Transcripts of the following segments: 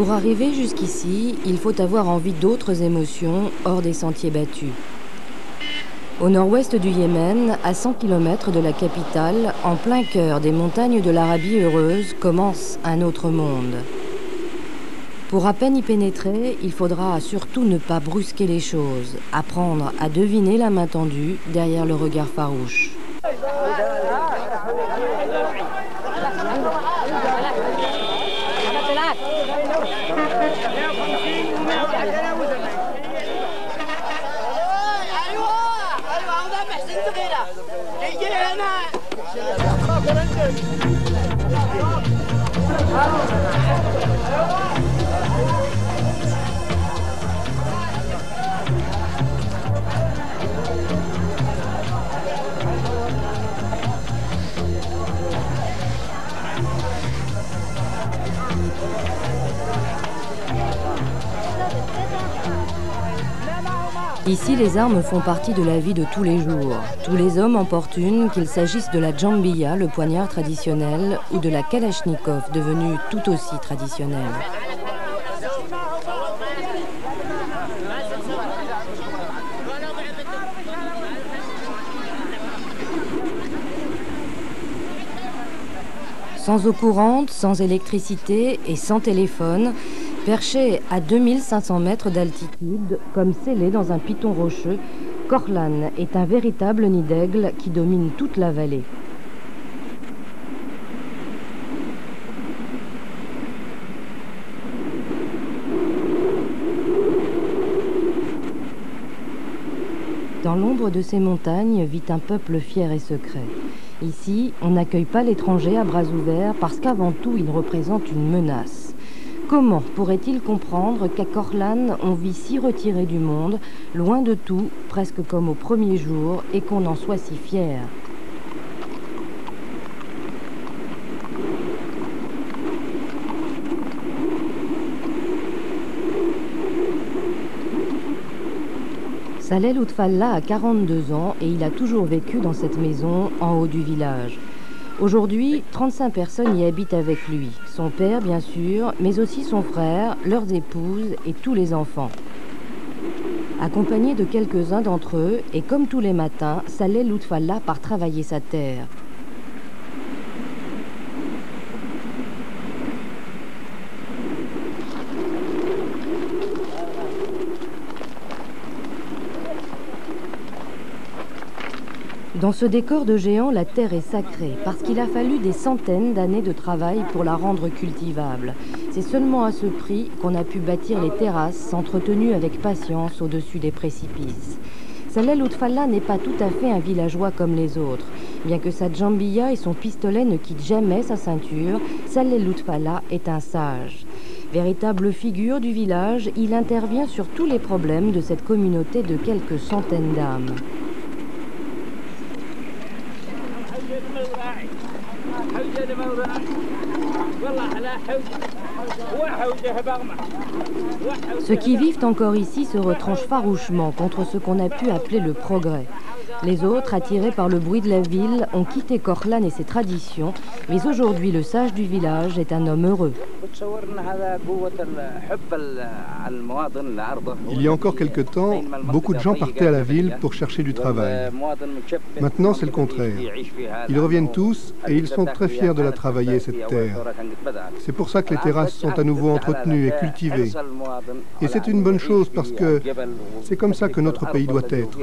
Pour arriver jusqu'ici, il faut avoir envie d'autres émotions hors des sentiers battus. Au nord-ouest du Yémen, à 100 km de la capitale, en plein cœur des montagnes de l'Arabie heureuse, commence un autre monde. Pour à peine y pénétrer, il faudra surtout ne pas brusquer les choses, apprendre à deviner la main tendue derrière le regard farouche. Ici, les armes font partie de la vie de tous les jours. Tous les hommes en portent une, qu'il s'agisse de la djambiya, le poignard traditionnel, ou de la kalachnikov, devenue tout aussi traditionnelle. Sans eau courante, sans électricité et sans téléphone, perché à 2500 mètres d'altitude, comme scellé dans un piton rocheux, Korlan est un véritable nid d'aigle qui domine toute la vallée. Dans l'ombre de ces montagnes vit un peuple fier et secret. Ici, on n'accueille pas l'étranger à bras ouverts parce qu'avant tout, il représente une menace. Comment pourrait-il comprendre qu'à Korlan, on vit si retiré du monde, loin de tout, presque comme au premier jour, et qu'on en soit si fier? Saleh Loutfallah a 42 ans et il a toujours vécu dans cette maison en haut du village. Aujourd'hui, 35 personnes y habitent avec lui. Son père, bien sûr, mais aussi son frère, leurs épouses et tous les enfants. Accompagné de quelques-uns d'entre eux, et comme tous les matins, Saleh Loutfallah part travailler sa terre. Dans ce décor de géant, la terre est sacrée parce qu'il a fallu des centaines d'années de travail pour la rendre cultivable. C'est seulement à ce prix qu'on a pu bâtir les terrasses entretenues avec patience au-dessus des précipices. Saleh Loutfallah n'est pas tout à fait un villageois comme les autres. Bien que sa djambiya et son pistolet ne quittent jamais sa ceinture, Saleh Loutfallah est un sage. Véritable figure du village, il intervient sur tous les problèmes de cette communauté de quelques centaines d'âmes. Ceux qui vivent encore ici se retranchent farouchement contre ce qu'on a pu appeler le progrès. Les autres, attirés par le bruit de la ville, ont quitté Korlan et ses traditions, mais aujourd'hui le sage du village est un homme heureux. Il y a encore quelque temps, beaucoup de gens partaient à la ville pour chercher du travail. Maintenant, c'est le contraire. Ils reviennent tous et ils sont très fiers de la travailler, cette terre. C'est pour ça que les terrasses sont à nouveau entretenues et cultivées. Et c'est une bonne chose parce que c'est comme ça que notre pays doit être.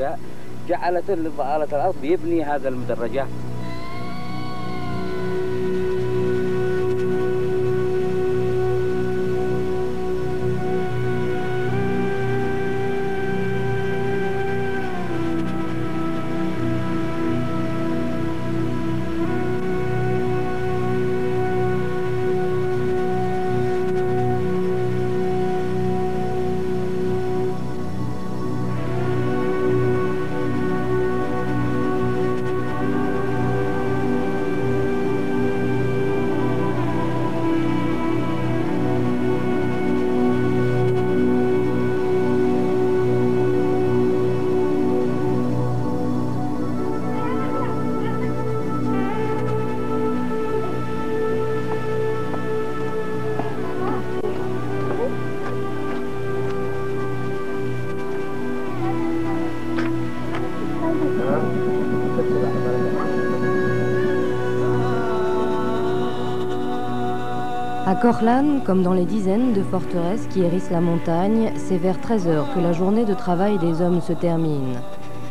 Korlan, comme dans les dizaines de forteresses qui hérissent la montagne, c'est vers 13 h que la journée de travail des hommes se termine.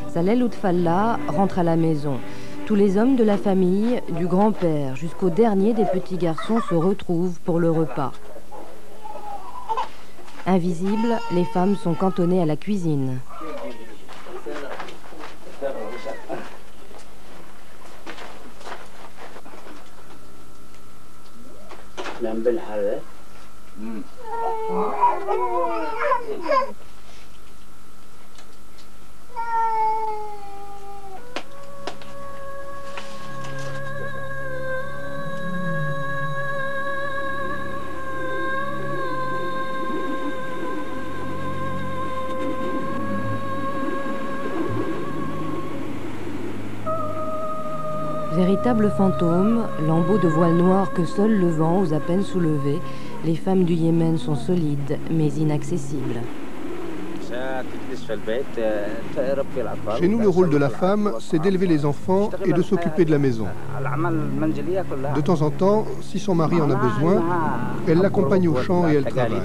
Saleh Loutfallah rentre à la maison. Tous les hommes de la famille, du grand-père jusqu'au dernier des petits garçons, se retrouvent pour le repas. Invisibles, les femmes sont cantonnées à la cuisine. Véritables fantômes, lambeaux de voile noir que seul le vent ose à peine soulever, les femmes du Yémen sont solides mais inaccessibles. Chez nous, le rôle de la femme, c'est d'élever les enfants et de s'occuper de la maison. De temps en temps, si son mari en a besoin, elle l'accompagne au champ et elle travaille.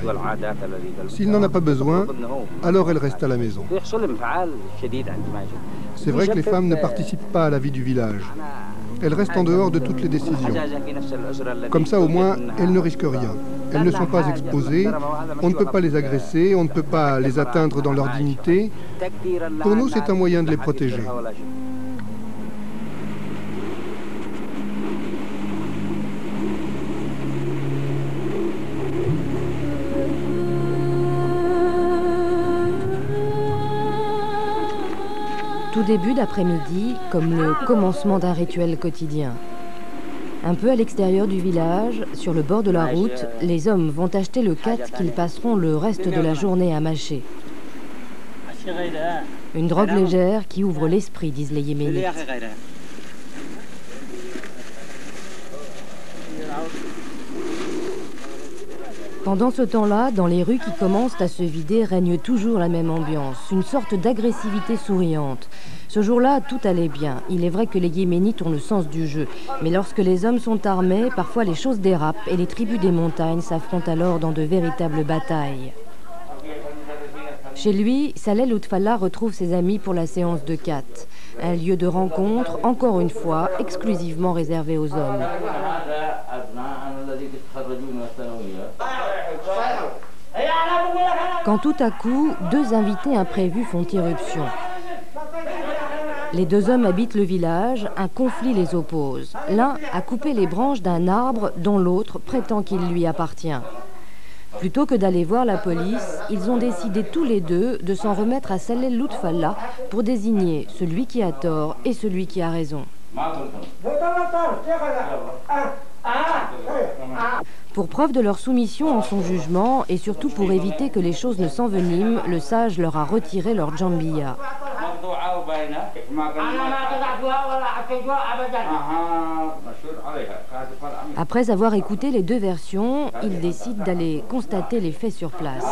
S'il n'en a pas besoin, alors elle reste à la maison. C'est vrai que les femmes ne participent pas à la vie du village. Elles restent en dehors de toutes les décisions. Comme ça, au moins, elles ne risquent rien. Elles ne sont pas exposées, on ne peut pas les agresser, on ne peut pas les atteindre dans leur dignité. Pour nous, c'est un moyen de les protéger. Tout début d'après-midi, comme le commencement d'un rituel quotidien. Un peu à l'extérieur du village, sur le bord de la route, les hommes vont acheter le khat qu'ils passeront le reste de la journée à mâcher. Une drogue légère qui ouvre l'esprit, disent les Yéménites. Pendant ce temps-là, dans les rues qui commencent à se vider, règne toujours la même ambiance, une sorte d'agressivité souriante. Ce jour-là, tout allait bien. Il est vrai que les Yéménites ont le sens du jeu. Mais lorsque les hommes sont armés, parfois les choses dérapent et les tribus des montagnes s'affrontent alors dans de véritables batailles. Chez lui, Saleh Loutfallah retrouve ses amis pour la séance de khat. Un lieu de rencontre, encore une fois, exclusivement réservé aux hommes. Quand tout à coup, deux invités imprévus font irruption. Les deux hommes habitent le village, un conflit les oppose. L'un a coupé les branches d'un arbre dont l'autre prétend qu'il lui appartient. Plutôt que d'aller voir la police, ils ont décidé tous les deux de s'en remettre à Saleh Loutfallah pour désigner celui qui a tort et celui qui a raison. Pour preuve de leur soumission en son jugement et surtout pour éviter que les choses ne s'enveniment, le sage leur a retiré leur djambiya. Après avoir écouté les deux versions, il décide d'aller constater les faits sur place.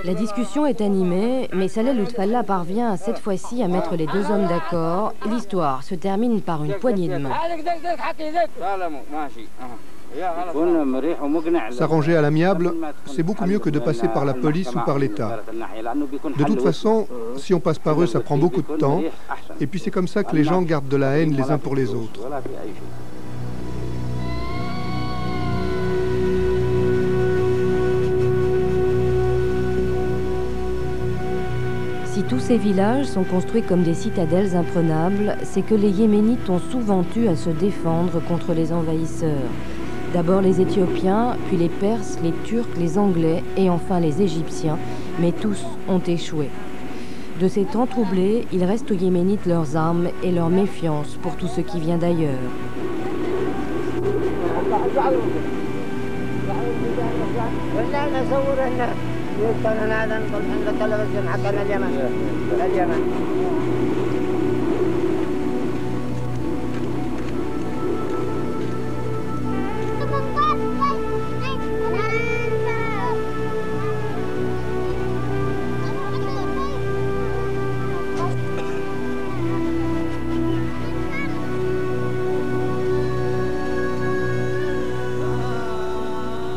La discussion est animée, mais Saleh Loutfallah parvient cette fois-ci à mettre les deux hommes d'accord. L'histoire se termine par une poignée de main. S'arranger à l'amiable, c'est beaucoup mieux que de passer par la police ou par l'État. De toute façon, si on passe par eux, ça prend beaucoup de temps. Et puis c'est comme ça que les gens gardent de la haine les uns pour les autres. Si tous ces villages sont construits comme des citadelles imprenables, c'est que les Yéménites ont souvent eu à se défendre contre les envahisseurs. D'abord les Éthiopiens, puis les Perses, les Turcs, les Anglais et enfin les Égyptiens, mais tous ont échoué. De ces temps troublés, il reste aux Yéménites leurs armes et leur méfiance pour tout ce qui vient d'ailleurs.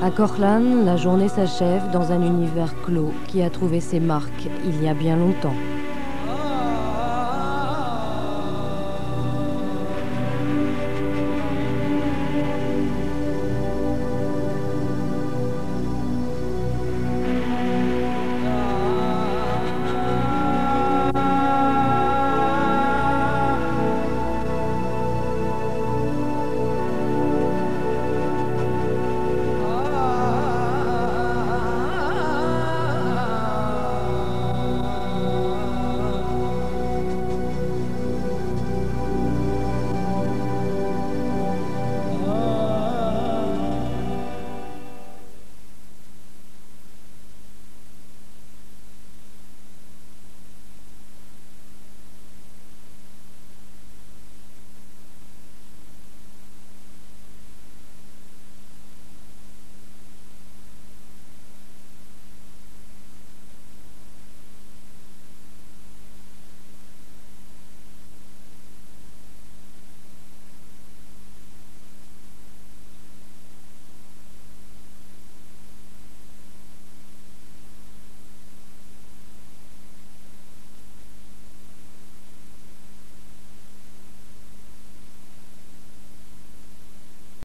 À Korlan, la journée s'achève dans un univers clos qui a trouvé ses marques il y a bien longtemps.